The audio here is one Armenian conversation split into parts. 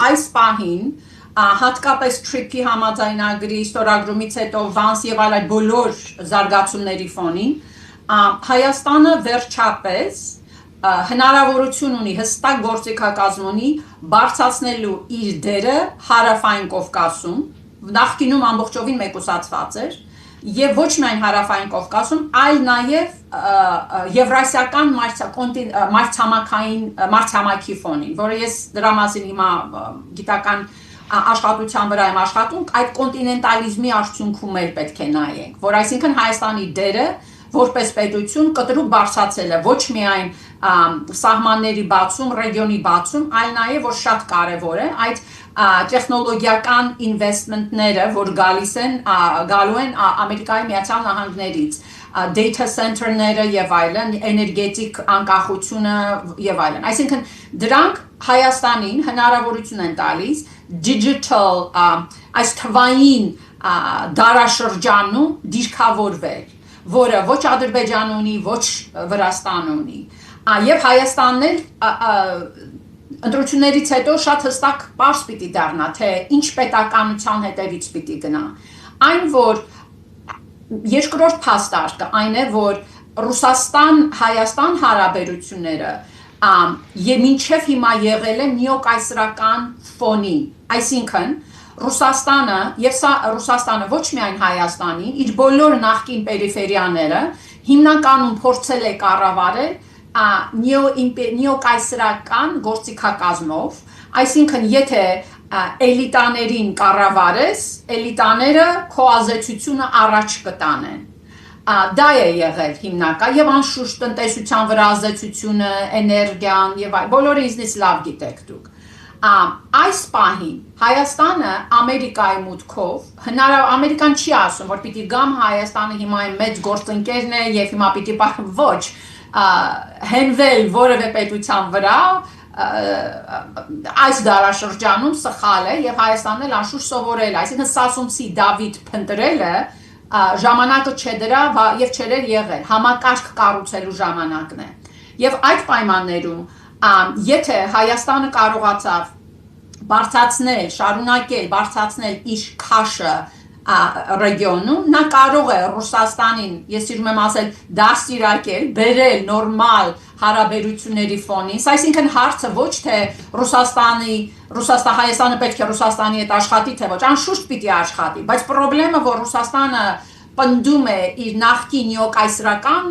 այս պահին հատկապես TRIPS-ի համաձայնագրի ստորագրումից հետո Vance եւ այլ բոլոր զարգացումների ֆոնին Հայաստանը վերջապես հնարավորություն ունի հստակ գործիքակազմ ունի բարձրացնելու իր դերը հարավային Կովկասում, նախկինում ամբողջովին մեկուսացված էր, եւ ոչ միայն հարավային Կովկասում, այլ նաեւ եվրասիական մայրցամաքի ֆոնին, որը ես դրա մասին հիմա գիտական աշխատության վրա եմ աշխատում, այդ կոնտինենտալիզմի արդյունքում էլ պետք է նայենք, որ այսինքն Հայաստանի դերը որպես պետություն կտրուկ բարձրացել է ոչ միայն սահմանների բացում, ռեգիոնի բացում, այլ նաև որ շատ կարևոր է այդ տեխնոլոգիական ինվեստմենտները, որ գալու են Ամերիկայի Միացյալ Նահանգներից, data center-ները եւ այլն, էներգետիկ անկախությունը եւ այլն։ Այսինքն դրանք Հայաստանին հնարավորություն են տալիս digital այս թվային դարաշրջանում դիրքավորվել, որը ոչ Ադրբեջանը ունի, ոչ Վրաստանը ունի։ Եվ Հայաստանն էլ ընտրություններից հետո շատ հստակ պարզ պիտի դառնա, թե ինչ պետականության հետևից պիտի գնա։ Այն, որ երկրորդ փաստարկը այն է, որ Ռուսաստան-Հայաստան հարաբերությունները եւ մինչեւ հիմա եղել է նեոկայսրական ֆոնի, այսինքն Ռուսաստանը եւ սա Ռուսաստանը ոչ միայն Հայաստանի, իր բոլոր նախկին պերիֆերիաները հիմնականում փորձել է կառավարել նեոկայսրական գործիքակազմով, այսինքն եթե էլիտաներին կառավարես, էլիտաները քո ազդեցությունը առաջ կտանեն։ Դա է եղել հիմնական եւ անշուշտ տնտեսության վրա ազդեցությունը, էներգիան եւ այլ, բոլորը ինձնից լավ գիտեք դուք։ Այս պահին Հայաստանը Ամերիկայի մուտքով Ամերիկան չի ասում, որ պիտի գամ Հայաստանը հիմա մեծ գործընկերն է եւ հիմա պիտի ոչ հենվել որևէ պետության վրա այս դարաշրջանում սխալ է եւ Հայաստանն էլ անշուշտ սովորել, այսինքն Սասունցի Դավիթ փնտրելը ժամանակը չէ դրա եւ չէր եղել, համակարգ կառուցելու ժամանակն է։ Եվ այդ պայմաններում եթե Հայաստանը կարողացավ շարունակել իր քաշը ռեգիոնում, նա կարող է Ռուսաստանին, ես սիրում եմ ասել, դաստիարակել, բերել նորմալ հարաբերությունների ֆոնին, այսինքն հարցը ոչ թե Հայաստանը պետք է Ռուսաստանի հետ աշխատի, թե ոչ, անշուշտ պիտի աշխատի, բայց խնդրեմը, որ Ռուսաստանը պնդում է իր նախկին նեոկայսրական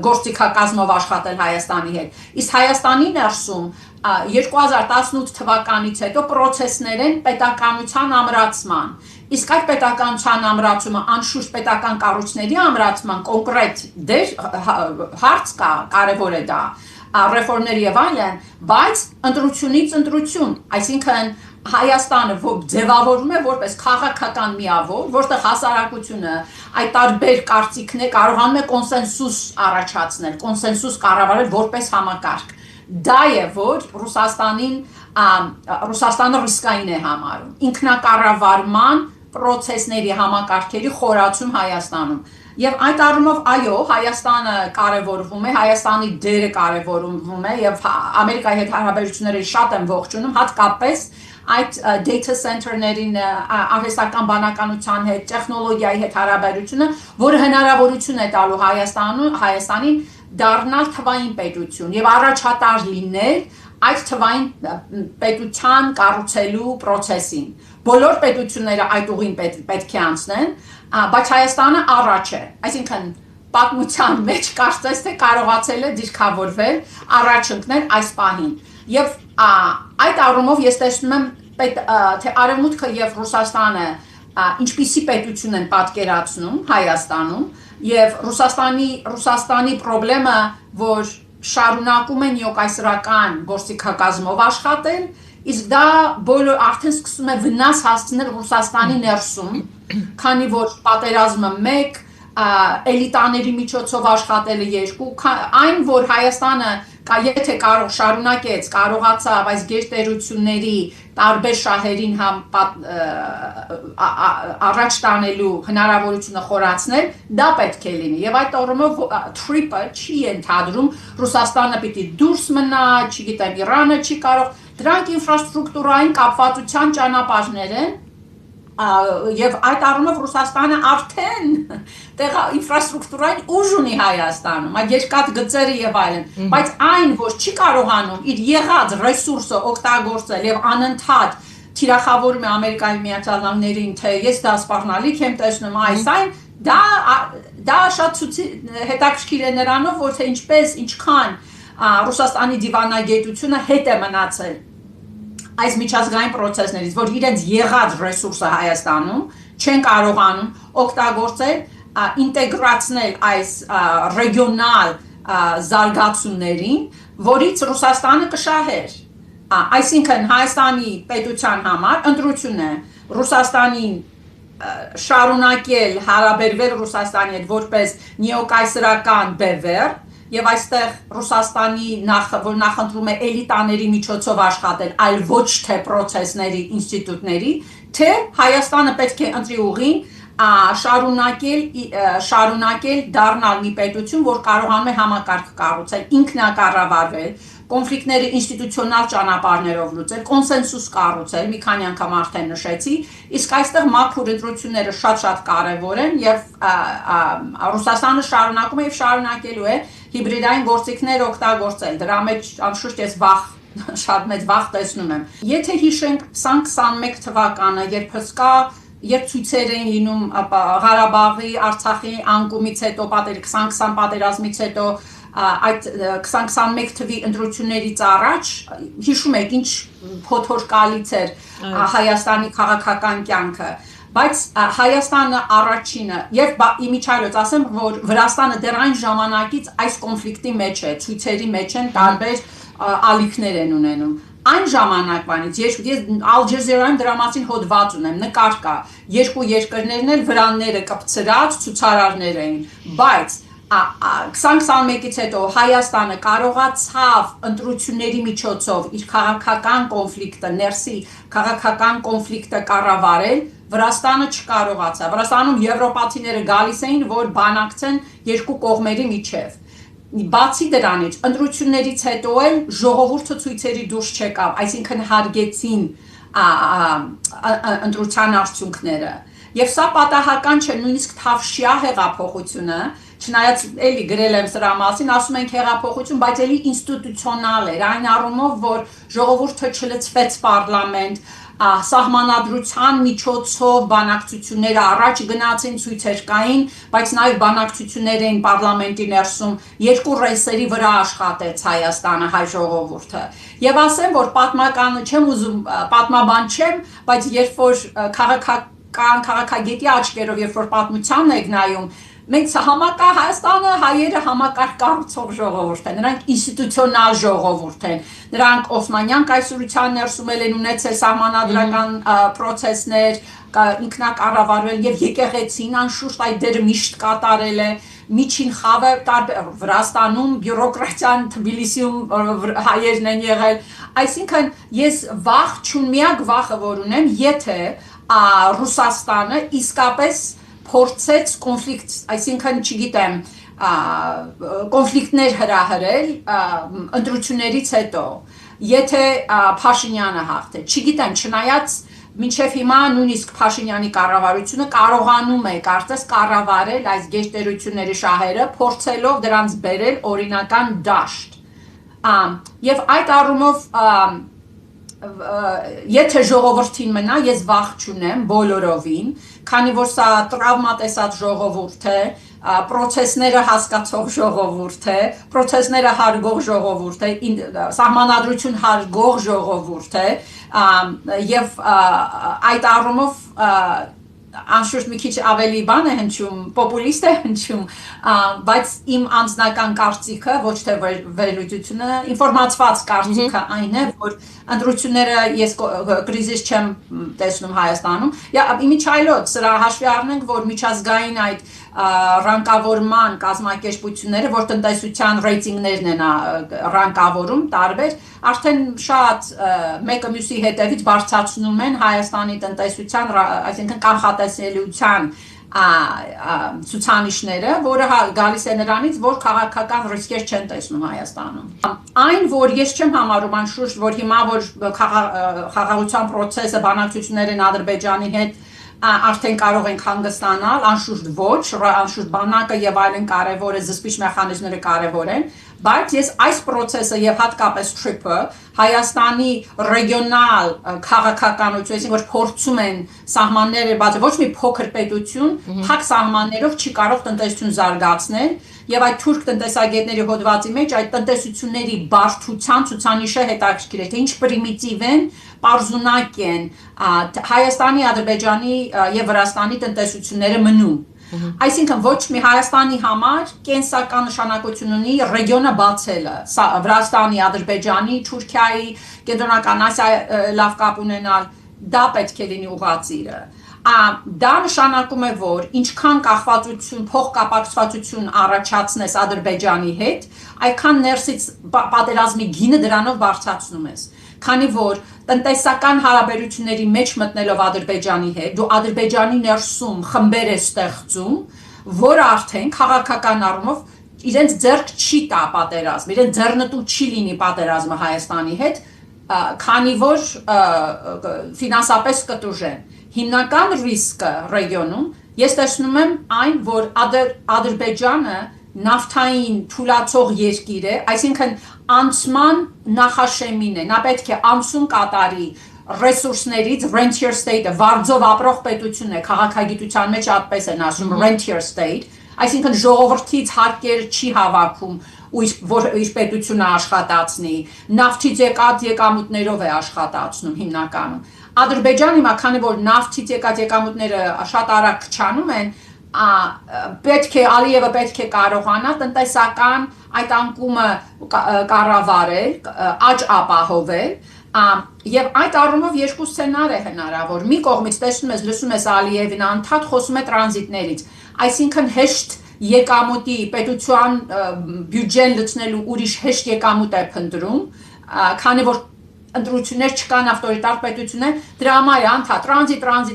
գործիքակազմով աշխատել Հայաստանի հետ, իսկ Հայաստանի ներսում 2018 թվականից հետո պրոցեսներ են պետականության ամրացման, իսկ այդ պետականության ամրացումը անշուշտ պետական կառույցների ամրացման կոնկրետ հարց կա, կարևոր է դա, ռեֆորմներ եւ այլն, բայց ընտրությունից ընտրություն, այսինքն Հայաստանը ձևավորվում է որպես քաղաքական միավոր, որտեղ հասարակությունը այդ տարբեր կարծիքներ կարողանում է կոնսենսուս առաջացնել, կոնսենսուս կառավարել որպես համակարգ։ Դա է, որ Ռուսաստանը ռիսկային է համարում, ինքնակառավարման պրոցեսների համակարգերի խորացում Հայաստանում։ Եվ այդ առումով այո, Հայաստանը կարևորվում է, Հայաստանի դերը կարևորվում է եւ Ամերիկայի հետ հարաբերությունները շատ են ողջունում, հատկապես այդ data center-ներին արհեստական բանականության հետ, տեխնոլոգիայի հետ հարաբերությունը, որը հնարավորություն է տալու Հայաստանին դառնալ թվային պետություն եւ առաջատար լինել այդ թվային պետության կառուցելու process-ին։ Բոլոր պետությունները այդ ուղին պետք է անցնեն, բայց Հայաստանը առաջ է, այսինքն պատմության մեջ կարծես թե կարողացել է դիրքավորվել, առաջ ընկնել այս պահին։ Եվ այդ առումով ես տեսնում եմ, թե Արևմուտքը եւ Ռուսաստանը ինչպիսի պետություն են պատկերացնում Հայաստանում եւ Ռուսաստանի խնդրեմը, որ շարունակում են նեոկայսրական գործիքակազմով աշխատել, իսկ դա արդեն սկսում է վնաս հասցնել Ռուսաստանի ներսում, քանի որ պատերազմը 1, էլիտաների միջոցով աշխատելը 2, այն որ Հայաստանը եթե շարունակեց, կարողացավ այս գերտերությունների տարբեր շահերին առաջ տանելու հնարավորությունը խորացնել, դա պետք է լինի։ Եվ այդ առումով TRIPS-ը չի ենթադրում Ռուսաստանը պիտի դուրս մնա, չգիտեմ, Իրանը չի կարող, Դրանք ինֆրաստրուկտուրային կապվածության ճանապարհներ են եւ այդ առումով Ռուսաստանը արդեն ինֆրաստրուկտուրային ուժ ունի Հայաստանում, այդ երկաթ գծերը եւ այլն, բայց այն որ չի կարողանում իր եղած ռեսուրսը օգտագործել եւ անընդհատ թիրախավորում է Ամերիկայի Միացյալ Նահանգներին, թե ես դա սպառնալիք եմ տեսնում այն, դա շատ հետաքրքիր է նրանով, որ թե ինչքան Ռուսաստանի դիվանագետությունը հետ է մնացել այս միջազգային process-ներից, որ իրենց եղած ռեսուրսը Հայաստանում չեն կարողանում օգտագործել, ինտեգրացնել այս ռեգիոնալ զարգացումներին, որից Ռուսաստանը կշահեր։ Այսինքն Հայաստանի պետության համար ընտրություն է Ռուսաստանին շարունակել հարաբերվել Ռուսաստանի հետ որպես նեոկայսրական բևեռ եւ այստեղ Ռուսաստանի որ նախընտրում է էլիտաների միջոցով աշխատել, այլ ոչ թե process-ների, ինստիտուտների, թե Հայաստանը պետք է ընտրի ուղին շարունակել դառնալ մի պետություն, որ կարողանում է համակարգ կառուցել, ինքնակառավարվել, կոնֆլիկտները ինստիտուցիոնալ ճանապարհներով լուծել, կոնսենսուս կառուցել, մի քանի անգամ արդեն նշեցի, իսկ այստեղ մաքուր ընտրությունները շատ կարևոր են եւ Ռուսաստանը շարունակում է եւ շարունակելու է հիբրիդային գործիքներ օգտագործել։ Դրա մեջ անշուշտ ես շատ մեծ վախ տեսնում եմ։ Եթե հիշենք 2021 թվականը, երբ ցույցեր էին լինում Ղարաբաղի, Արցախի անկումից հետո, 2020 պատերազմից հետո, այդ 2021 թվի ընտրություններից առաջ, հիշում եք ինչ փոթորկալից էր Հայաստանի քաղաքական կյանքը, բայց Հայաստանը առաջինը եւ իմիջիայլոց ասեմ, որ Վրաստանը դեռ այն ժամանակից այս կոնֆլիկտի մեջ է, ցույցերի մեջ են, տարբեր ալիքներ են ունենում։ Այն ժամանակվանից ես Al Jazeera-ին դրա մասին հոդված ունեմ, նկար կա, երկու երկրներն էլ վրանները կպցրած ցուցարարներ էին, բայց 2021-ից հետո Հայաստանը կարողացավ ընտրությունների միջոցով իր քաղաքական կոնֆլիկտը, ներսի քաղաքական կոնֆլիկտը կառավարել, Վրաստանը չկարողացավ։ Վրաստանում եվրոպացիները գալիս էին, որ բանակցեն երկու կողմերի միջև։ Բացի դրանից, ընտրություններից հետո էլ ժողովուրդը ցույցերի դուրս չեկավ, այսինքն հարգեցին ընտրության արդյունքները։ Եվ սա պատահական չէ, նույնիսկ Թավշյա հեղափոխությունը, չնայած էլի գրել եմ սրա մասին, ասում ենք հեղափոխություն, բայց էլի ինստիտուցիոնալ էր, այն առումով, որ ժողովուրդը չլցվեց պարլամենտ, սահմանադրության միջոցով բանակցությունները առաջ գնացին, ցույցեր կային, բայց նաև բանակցություններ էին պարլամենտի ներսում, երկու ռեսերի վրա աշխատեց Հայաստանը, հայ ժողովուրդը։ Եվ ասեմ, որ պատմականը չեմ ուզում, պատմաբան չեմ, բայց երբ որ քաղաքագետի աչքերով, երբ որ պատմությանն եք նայում, մենք Հայաստանը հայերը համակարգ կառուցող ժողովուրդ են, նրանք ինստիտուցիոնալ ժողովուրդ են, նրանք Օսմանյան կայսրության ներսում են ունեցել սահմանադրական process-ներ, ինքնակառավարվել եւ եկեղեցին անշուշտ այդ դերը միշտ կատարել է, միջին խավը Վրաստանում բյուրոկրատիան Թբիլիսիում հայերն են եղել, այսինքն ես միակ վախը որ ունեմ, եթե Ռուսաստանը իսկապես փորձեց կոնֆլիկտ, այսինքն չգիտեմ, կոնֆլիկտներ հրահրել ընտրություններից հետո, եթե Փաշինյանը հաղթե, չգիտեմ, չնայած մինչև հիմա նույնիսկ Փաշինյանի կառավարությունը կարողանում է կարծես կառավարել այս գերտերությունների շահերը, փորձելով դրանց բերել օրինական դաշտ։ Եվ այդ առումով եթե ժողովրդին մնա, ես վախ չունեմ բոլորովին, քանի որ սա տրավմա տեսած ժողովուրդ է, process-ները հասկացող ժողովուրդ է, process-ները հարգող ժողովուրդ է, սահմանադրություն հարգող ժողովուրդ է, եւ այդ առումով անշուշտ մի քիչ ավելի բան է հնչում, պոպուլիստ է հնչում, բայց իմ անձնական կարծիքը, ոչ թե վերլուծությունը, ինֆորմացված կարծիքը այն է, որ ընտրությունները ես կրիզիս չեմ տեսնում Հայաստանում։ Իմիջիայլոց սրա հաշվի առնենք, որ միջազգային այդ ռանկավորման կազմակերպությունները, որ տնտեսության ռեյտինգներն են ռանկավորում տարբեր, արդեն շատ մեկը մյուսի հետևից բարձրացնում են Հայաստանի տնտեսության, այսինքն կանխատեսելիության ցուցանիշները, որը գալիս է նրանից, որ քաղաքական ռիսկեր չեն տեսնում Հայաստանում։ Այն, որ ես չեմ համարում անշուշտ, որ հիմա որ խաղաղության process-ը բանակցություններ են Ադրբեջանի հետ արդեն կարող ենք հանգստանալ, անշուշտ ոչ, անշուշտ բանակը եւ այլն կարեւոր է, զսպիչ մեխանիզմները կարեւոր են, բայց ես այս process-ը եւ հատկապես TRIP-ը Հայաստանի ռեգիոնալ քաղաքականություն, այսինքն որ փորձում են սահմանները բացել, ոչ մի փոքր պետություն, փակ սահմաններով չի կարող տնտեսություն զարգացնել եւ այդ թուրք տնտեսագետների հոդվածի մեջ այդ տնտեսությունների բարդության ցուցանիշը հետաքրքիր է, թե ինչ պրիմիտիվ են, պարզունակ են Հայաստանի, Ադրբեջանի եւ Վրաստանի տնտեսությունները մնում։ Այսինքն ոչ մի Հայաստանի համար կենսական նշանակություն ունի ռեգիոնը բացելը, Վրաստանի, Ադրբեջանի, Թուրքիայի, Կենտրոնական Ասիայի լավ կապ ունենալ, դա պետք է լինի ուղղածիրը։ Դա նշանակում է, որ ինչքան կախվածություն, փոխկապակցվածություն առաջացնես Ադրբեջանի հետ, այքան ներսից պատերազմի գինը դրանով բարձրացնում ես։ Քանի որ տնտեսական հարաբերությունների մեջ մտնելով Ադրբեջանի հետ, դու Ադրբեջանի ներսում խմբեր ես ստեղծում, որ արդեն քաղաքական առումով իրենց ձեռք չի տա պատերազմ, իրենց ձեռնտու չի լինի պատերազմը Հայաստանի հետ, քանի որ ֆինանսապես կտուժեն։ Հիմնական ռիսկը ռեգիոնում ես տեսնում եմ այն, որ Ադրբեջանը նավթային թուլացող երկիր է, այսինքն անցման նախաշեմին է, նա պետք է անցում կատարի ռեսուրսներից rentier state-ը, վարձով ապրող պետություն է, քաղաքագիտության մեջ այդպես են ասում rentier state, այսինքն ժողովրդից հարկեր չի հավաքում ու իր պետությունը աշխատացնի, նավթից եկած եկամուտներով է աշխատացնում հիմնականում։ Ադրբեջանը հիմա քանի որ նավթից եկած եկամուտները շատ արագ քչանում են, պետք է Ալիևը պետք է կարողանա տնտեսական այդ անկումը կառավարել, աճ ապահովել, եւ այդ առումով երկու սցենար է հնարավոր։ Մի կողմից տեսնում ես, լսում ես Ալիևին անդադ խոսում է տրանզիտներից, այսինքն հեշտ եկամուտի պետության բյուջեն լցնելու ուրիշ հեշտ եկամուտ է փնտրում, քանի որ ընտրություններ չկան ավտորիտար պետություններ, դրա համար է անդադ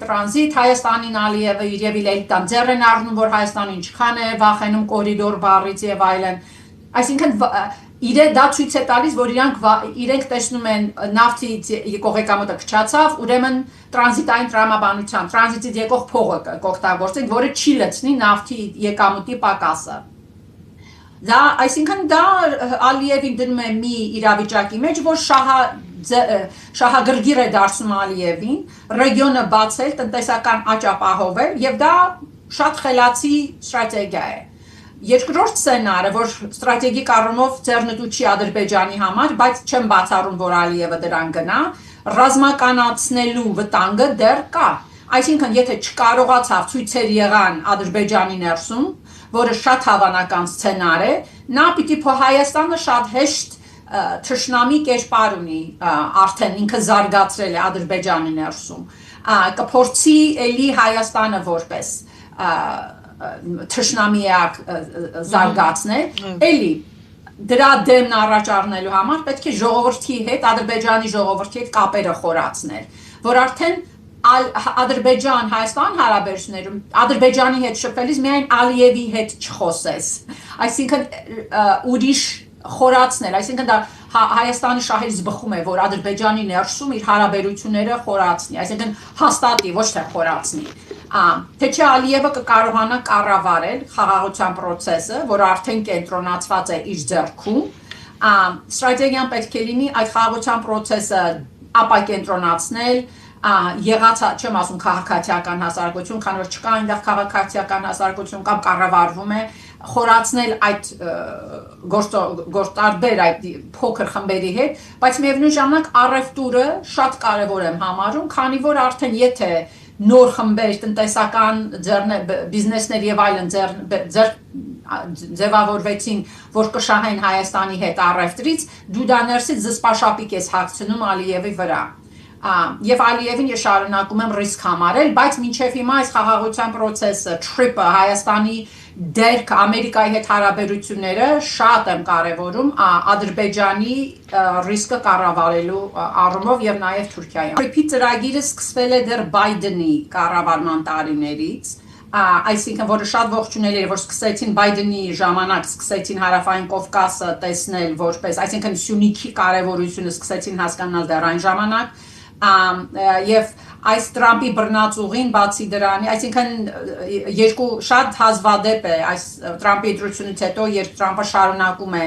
տրանզիտ, Հայաստանին Ալիևը եւ Իլելիտան ձեռ են առնում, որ Հայաստանը ինչքան է վախենում կորիդոր բառից եւ այլն։ Այսինքն դա ցույց է տալիս, որ իրենք տեսնում են նավթից եկող եկամուտը քչացավ, ուրեմն տրանզիտային տրամաբանության, տրանզիտից եկող փողը կօգտագործենք, որը չի լցնի նավթի եկամուտի պակասը։ Այսինքն դա Ալիևին դնում է մի իրավիճակի մեջ, որ շահագրգիռ է դարձնում Ալիևին, ռեգիոնը բացել, տնտեսական աճ ապահովել եւ դա շատ խելացի ստրատեգիա է։ Երկրորդ սցենարը, որ ստրատեգիկ առումով ձեռնտու չի Ադրբեջանի համար, բայց չեմ բացառում, որ Ալիևը դրան գնա, ռազմականացնելու վտանգը դեռ կա։ Այսինքն, եթե չկարողացավ ցույցեր եղան Ադրբեջանի ներսում, որը շատ հավանական սցենար է, նա պիտի Հայաստանը շատ հեշտ թշնամի կերպար ունի, արդեն ինքը զարգացրել է Ադրբեջանի ներսում, կփորձի էլի Հայաստանը որպես թշնամիակ զարգացնել, էլի դրա դեմն առաջ առնելու համար պետք է ժողովրդի հետ, Ադրբեջանի ժողովրդի հետ կապերը խորացնել, որ արդեն Ադրբեջան-Հայաստան հարաբերություններում Ադրբեջանի հետ շփվելիս միայն Ալիևի հետ չխոսես, այսինքն ուրիշ խորացնել, այսինքն դա Հայաստանի շահերից բխում է, որ Ադրբեջանի ներսում իր հարաբերությունները խորացնի, այսինքն հաստատի, ոչ թե խորացնի։ Թե չէ Ալիևը կկարողանա կառավարել խաղաղության process-ը, որը արդեն կենտրոնացված է իր ձեռքում, ստրատեգիան պետք է լինի այդ խաղաղության process-ը ապակենտրոնացնել, եղած չեմ ասում քաղաքացիական հասարակություն, քանի որ չկա այնտեղ քաղաքացիական հասարակություն կամ կառավարվում է, խորացնել այդ գործարբեր այդ փոքր խմբերի հետ, բայց միևնույն ժամանակ առևտուրը շատ կարևոր եմ համարում, քանի որ արդեն եթե նոր խմբեր, տնտեսական բիզնեսներ եւ այլն ձևավորվեցին, որ կշահեն Հայաստանի հետ առևտրից, դու դա ներսից զսպաշապիկ ես հագցնում Ալիևի վրա։ Եվ Ալիևին ես շարունակում եմ ռիսկ համարել, բայց մինչև հիմա այս խաղաղության process-ը, TRIP-ը, Հայաստանի դերքը Ամերիկայի հետ հարաբերությունները շատ եմ կարևորում Ադրբեջանի ռիսկը կառավարելու առումով եւ նաեւ Թուրքիայի։ TRIP-ի ծրագիրը սկսվել է դեռ Բայդենի կառավարման տարիներից, այսինքն որը շատ ողջունելի էր, որ սկսեցին Բայդենի ժամանակ սկսեցին Հարավային Կովկասը տեսնել որպես, այսինքն Սյունիքի կարևորությունը սկսեցին հասկանալ դեռ այն ժամանակ, եւ այս Տրամպի բռնածուղին բացի դրանի, այսինքն երկու շատ հազվադեպ է այս Տրամպի ընտրությունից հետո, երբ Տրամպը շարունակում է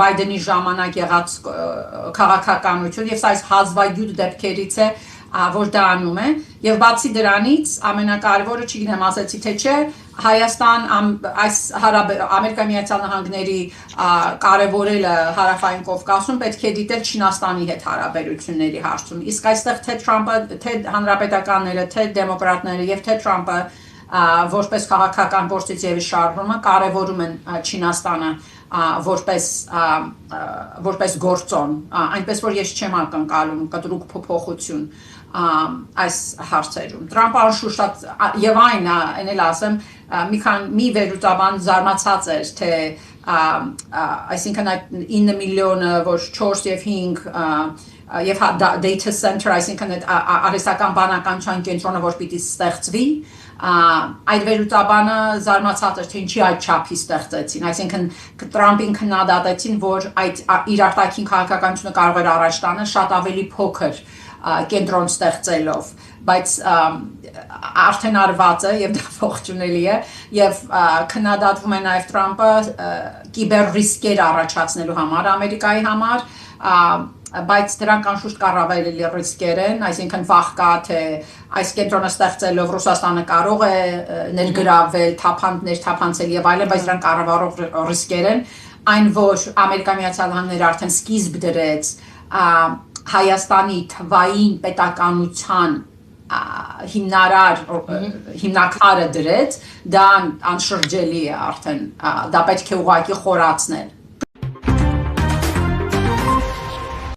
Բայդենի ժամանակ եղած քաղաքականություն, եւ սա այս հազվագյուտ դեպքերից է, որ դա անում է, եւ բացի դրանից ամենակարևորը, չգիտեմ ասեցի թե չէ, Հայաստան այս Ամերիկայի Միացյալ Նահանգների կարևորելը Հարավային Կովկասում պետք է դիտել Չինաստանի հետ հարաբերությունների հարցում։ Իսկ այստեղ թե Թրամպը, թե հանրապետականները, թե դեմոկրատները եւ թե Թրամպը որպես քաղաքական գործից եւս շարժումը կարևորում են Չինաստանը որպես գործոն, այնպես որ ես չեմ ակնկալում կտրուկ փոփոխություն այս հարցերում։ Տրամպը անշուշտ եւ այն էլ ասեմ, մի վերլուծաբան զարմացած էր, թե այսինքն այդ 9 միլիոնը, որ 4 եւ 5 եւ data center, այսինքն այդ արհեստական բանականության կենտրոնը, որ պիտի ստեղծվի, այդ վերլուծաբանը զարմացած էր, թե ինչի այդ չափի ստեղծեցին, այսինքն Տրամպին քննադատեցին, որ այդ իր արտաքին քաղաքականությունը կարող էր առաջ տանել շատ ավելի փոքր կենտրոն ստեղծելով, բայց արդեն արված է եւ դա ողջունելի է եւ քննադատվում է նաեւ Տրամպը կիբեր ռիսկեր առաջացնելու համար Ամերիկայի համար, բայց դրանք անշուշտ կառավարելի ռիսկեր են, այսինքն վախ կա, թե այս կենտրոնը ստեղծելով Ռուսաստանը կարող է ներգրավել, թափանցել եւ այլն, բայց դրանք կառավարող ռիսկեր են, այն որ Ամերիկայի Միացյալ Նահանգները արդեն սկիզբ դրեց Հայաստանի թվային պետականության հիմնակարը դրեց, դա անշրջելի է արդեն, դա պետք է ուղղակի խորացնել